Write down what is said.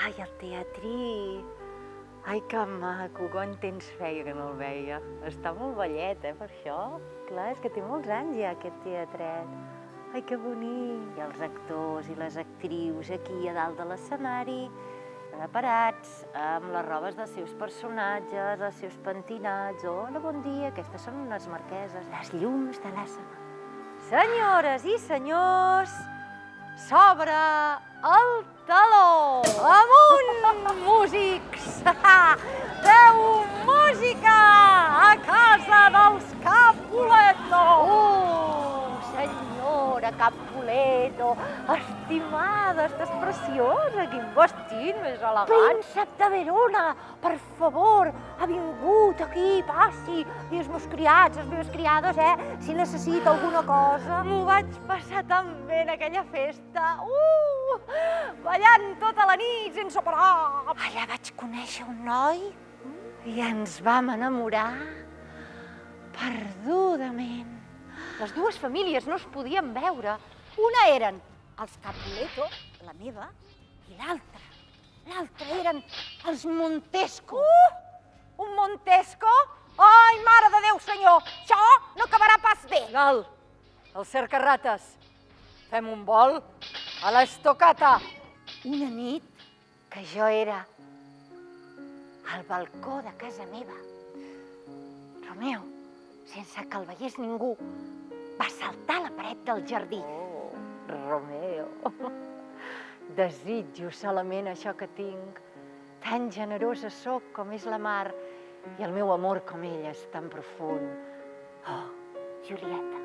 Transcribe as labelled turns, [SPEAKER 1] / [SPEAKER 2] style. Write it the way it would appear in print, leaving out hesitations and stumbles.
[SPEAKER 1] Ai, el teatrí! Ai, que maco, quant temps feia que no el veia. Està molt vellet, per això. Clar, és que té molts anys ja, aquest teatret. Ai, que bonic! I els actors i les actrius aquí a dalt de l'escenari, preparats, amb les robes dels seus personatges, els seus pentinats. Hola, bon dia, aquestes són unes marqueses. Les llums de l'escenari. Senyores i senyors, s'obre el teló! Amunt, músics! Feu música a casa dels Capuleto! Senyora Capuleto, estimada, estàs preciosa, quin vestit més elegant. Príncep de Verona, per favor, ha vingut aquí, passi. I els meus criats, les meves criades, si necessita alguna cosa. M'ho vaig passar tan bé en aquella festa. Ballant tota la nit sense parar. Allà vaig conèixer un noi i ens vam enamorar perdudament. Les dues famílies no es podien veure. Una eren els Capuleto, la meva, i l'altra eren els Montesco. Un Montesco? Ai, mare de Déu, senyor, això no acabarà pas bé. Gal, el cercarrates, fem un vol a l'estocata. Una nit que jo era al balcó de casa meva, Romeo, sense que el veiés ningú, va saltar a la paret del jardí. Romeo, desitjo solament això que tinc. Tan generosa sóc com és la mar i el meu amor com ella és tan profund. Oh, Julieta,